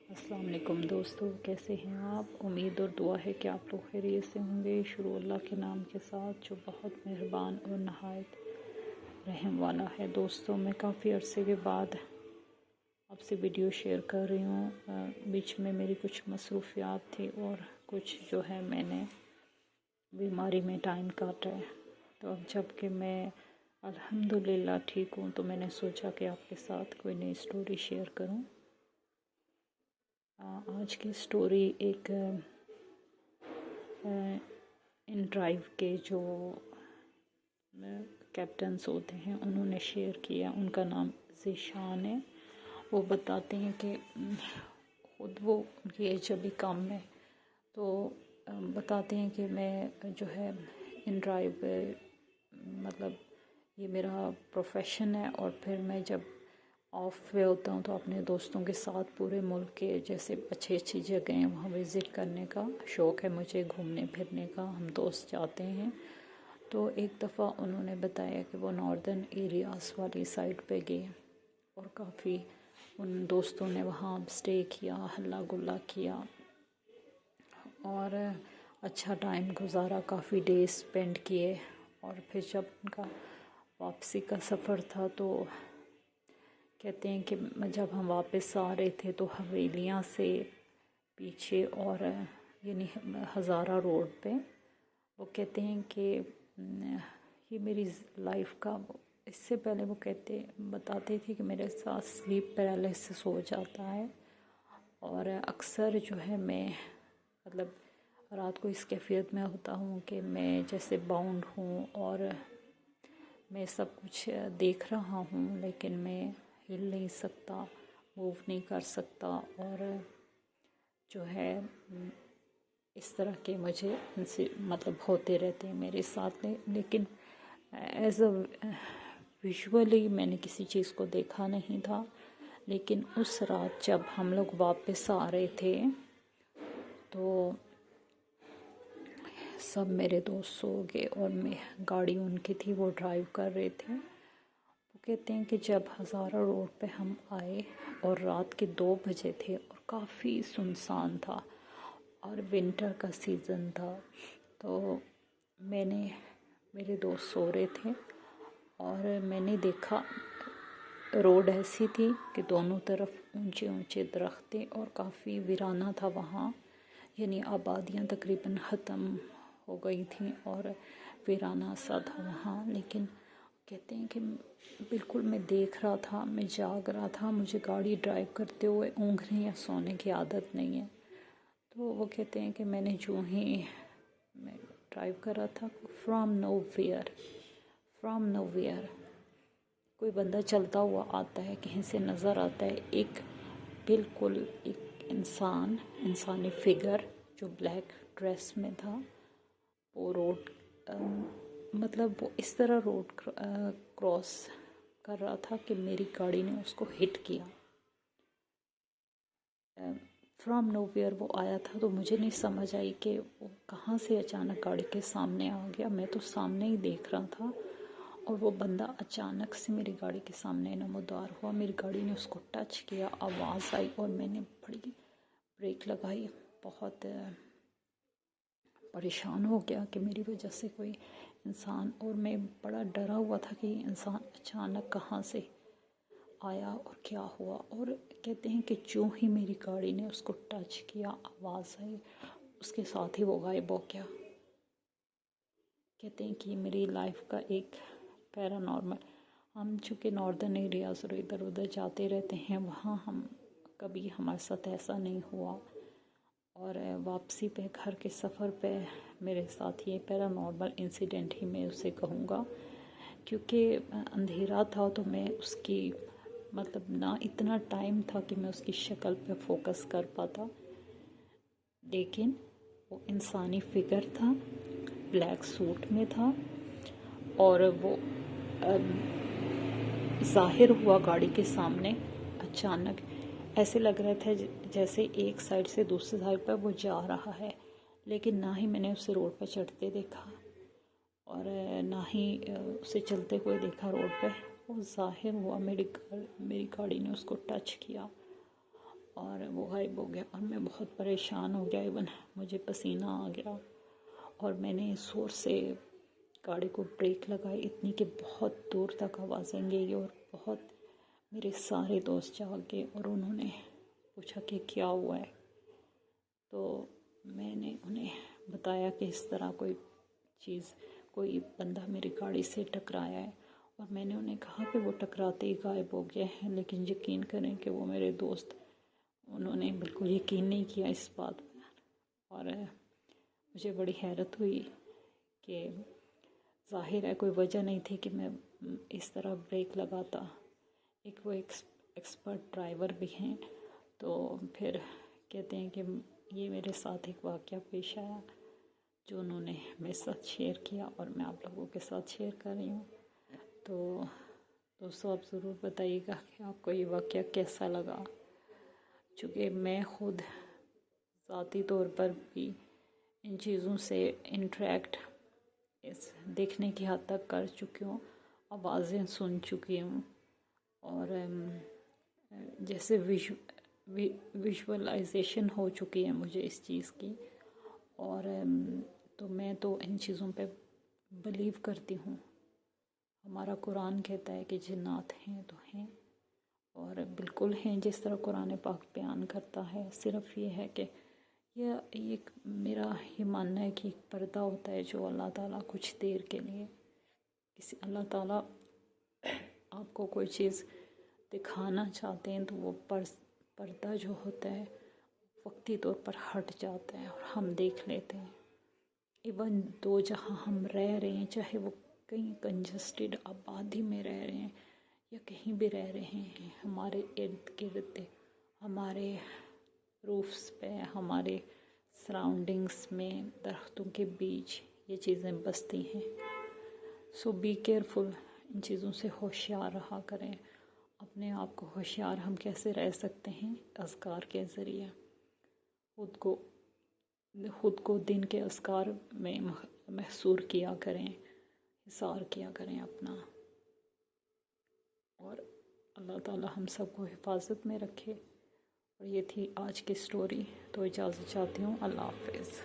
अस्सलाम वालेकुम दोस्तों, कैसे हैं आप। उम्मीद और दुआ है कि आप लोग खैरियत से होंगे। शुरू अल्लाह के नाम के साथ जो बहुत मेहरबान और नहायत रहम वाला है। दोस्तों, मैं काफ़ी अरसे के बाद आपसे वीडियो शेयर कर रही हूँ। बीच में मेरी कुछ मसरूफियात थी और कुछ जो है मैंने बीमारी में टाइम काटा है। तो अब जबकि मैं अल्हम्दुलिल्लाह ठीक हूँ तो मैंने सोचा कि आपके साथ कोई नई स्टोरी शेयर करूँ। आज की स्टोरी एक इन ड्राइव के जो कैप्टन्स होते हैं उन्होंने शेयर किया। उनका नाम ज़ीशान है। वो बताते हैं कि खुद वो उनकी एज अभी कम है, तो बताते हैं कि मैं जो है इन ड्राइव मतलब ये मेरा प्रोफेशन है। और फिर मैं जब ऑफ पे होता हूँ तो अपने दोस्तों के साथ पूरे मुल्क के जैसे अच्छी अच्छी जगह हैं वहाँ विज़िट करने का शौक़ है मुझे, घूमने फिरने का। हम दोस्त जाते हैं। तो एक दफ़ा उन्होंने बताया कि वो नॉर्दर्न एरियाज़ वाली साइड पे गए और काफ़ी उन दोस्तों ने वहाँ स्टे किया, हल्ला गुल्ला किया और अच्छा टाइम गुजारा, काफ़ी डेज स्पेंड किए। और फिर जब उनका वापसी का सफ़र था तो कहते हैं कि जब हम वापस आ रहे थे तो हवेलियाँ से पीछे और यानी हज़ारा रोड पे वो कहते हैं कि ये मेरी लाइफ का, इससे पहले वो बताते थे कि मेरे साथ स्लीप पैरालिसिस हो जाता है और अक्सर जो है मैं मतलब रात को इस कैफियत में होता हूँ कि मैं जैसे बाउंड हूँ और मैं सब कुछ देख रहा हूँ लेकिन मैं हिल नहीं सकता, मूव नहीं कर सकता। और जो है इस तरह के मुझे इनसे मतलब होते रहते हैं मेरे साथ में। लेकिन एज अ विजुअली मैंने किसी चीज़ को देखा नहीं था। लेकिन उस रात जब हम लोग वापस आ रहे थे तो सब मेरे दोस्त सो गए और मैं गाड़ी उनकी थी, वो ड्राइव कर रहे थे। वो कहते हैं कि जब हज़ारा रोड पे हम आए और रात के 2 बजे थे और काफ़ी सुनसान था और विंटर का सीज़न था, तो मेरे दोस्त सो रहे थे और मैंने देखा रोड ऐसी थी कि दोनों तरफ ऊंचे ऊंचे दरख्त थे और काफ़ी वीराना था वहाँ, यानी आबादियाँ तकरीबन ख़त्म हो गई थी और वीराना सा था वहाँ। लेकिन कहते हैं कि बिल्कुल मैं देख रहा था, मैं जाग रहा था, मुझे गाड़ी ड्राइव करते हुए ऊँघने या सोने की आदत नहीं है। तो वो कहते हैं कि मैंने जो ही मैं ड्राइव कर रहा था, फ्रॉम नोवेयर कोई बंदा चलता हुआ आता है, कहीं से नज़र आता है। बिल्कुल एक इंसानी फिगर जो ब्लैक ड्रेस में था, वो रोड मतलब वो इस तरह रोड क्रॉस कर रहा था कि मेरी गाड़ी ने उसको हिट किया। फ्रॉम नोवेयर वो आया था, तो मुझे नहीं समझ आई कि वो कहाँ से अचानक गाड़ी के सामने आ गया। मैं तो सामने ही देख रहा था और वो बंदा अचानक से मेरी गाड़ी के सामने नमोदार हुआ। मेरी गाड़ी ने उसको टच किया, आवाज़ आई और मैंने बड़ी ब्रेक लगाई। बहुत परेशान हो गया कि मेरी वजह से कोई इंसान, और मैं बड़ा डरा हुआ था कि इंसान अचानक कहाँ से आया और क्या हुआ। और कहते हैं कि जो ही मेरी गाड़ी ने उसको टच किया, आवाज़ आई, उसके साथ ही वो गायब हो गया। कहते हैं कि मेरी लाइफ का एक पैरानॉर्मल, हम चूँकि नॉर्दर्न एरियाज़ और इधर उधर जाते रहते हैं, वहाँ हम कभी हमारे साथ ऐसा नहीं हुआ। और वापसी पे घर के सफ़र पे मेरे साथ ये पैरानॉर्मल इंसिडेंट ही मैं उसे कहूँगा, क्योंकि अंधेरा था तो मैं उसकी मतलब ना इतना टाइम था कि मैं उसकी शक्ल पे फोकस कर पाता। लेकिन वो इंसानी फिगर था, ब्लैक सूट में था और वो ज़ाहिर हुआ गाड़ी के सामने अचानक। ऐसे लग रहा था जैसे एक साइड से दूसरी साइड पर वो जा रहा है, लेकिन ना ही मैंने उसे रोड पर चढ़ते देखा और ना ही उसे चलते हुए देखा रोड पे। वो ज़ाहिर हुआ, मेरी गाड़ी ने उसको टच किया اور وہ غائب ہو گیا اور میں بہت پریشان ہو گیا، ایون مجھے پسینہ آ گیا اور میں نے زور سے گاڑی کو بریک لگائی اتنی کہ بہت دور تک آوازیں گئی اور بہت میرے سارے دوست جاگ گئے اور انہوں نے پوچھا کہ کیا ہوا ہے۔ تو میں نے انہیں بتایا کہ اس طرح کوئی بندہ میری گاڑی سے ٹکرایا ہے، اور میں نے انہیں کہا کہ وہ ٹکراتے ہی غائب ہو گئے ہیں، لیکن یقین کریں کہ وہ میرے دوست انہوں نے بالکل یقین نہیں کیا اس بات پر، اور مجھے بڑی حیرت ہوئی کہ ظاہر ہے کوئی وجہ نہیں تھی کہ میں اس طرح بریک لگاتا۔ وہ ایکسپرٹ ڈرائیور بھی ہیں، تو پھر کہتے ہیں کہ یہ میرے ساتھ ایک واقعہ پیش آیا جو انہوں نے میرے ساتھ شیئر کیا اور میں آپ لوگوں کے ساتھ شیئر کر رہی ہوں۔ تو دوستو آپ ضرور بتائیے گا کہ آپ کو یہ واقعہ کیسا لگا، چونکہ میں خود ذاتی طور پر بھی ان چیزوں سے انٹریکٹ دیکھنے کی حد تک کر چکی ہوں، آوازیں سن چکی ہوں، اور جیسے ویژولائزیشن ہو چکی ہے مجھے اس چیز کی، اور تو میں تو ان چیزوں پہ بلیو کرتی ہوں۔ ہمارا قرآن کہتا ہے کہ جنات ہیں تو ہیں، اور بالکل ہیں جس طرح قرآن پاک بیان کرتا ہے، صرف یہ ہے کہ ایک میرا یہ ماننا ہے کہ ایک پردہ ہوتا ہے جو اللہ تعالیٰ کچھ دیر کے لیے اللہ تعالیٰ آپ کو کوئی چیز دکھانا چاہتے ہیں تو وہ پردہ جو ہوتا ہے وقتی طور پر ہٹ جاتا ہے اور ہم دیکھ لیتے ہیں۔ ایون دو جہاں ہم رہ رہے ہیں، چاہے وہ کہیں کنجسٹڈ آبادی میں رہ رہے ہیں یا کہیں بھی رہ رہے ہیں، ہمارے ارد گرد، ہمارے روفس پہ، ہمارے سراؤنڈنگس میں، درختوں کے بیچ یہ چیزیں بستی ہیں۔ سو بی کیئرفل، ان چیزوں سے ہوشیار رہا کریں۔ اپنے آپ کو ہوشیار ہم کیسے رہ سکتے ہیں؟ اذکار کے ذریعے خود کو دن کے اذکار میں محصور کیا کریں، حصار کیا کریں اپنا، اور اللہ تعالیٰ ہم سب کو حفاظت میں رکھے۔ اور یہ تھی آج کی سٹوری، تو اجازت چاہتی ہوں، اللہ حافظ۔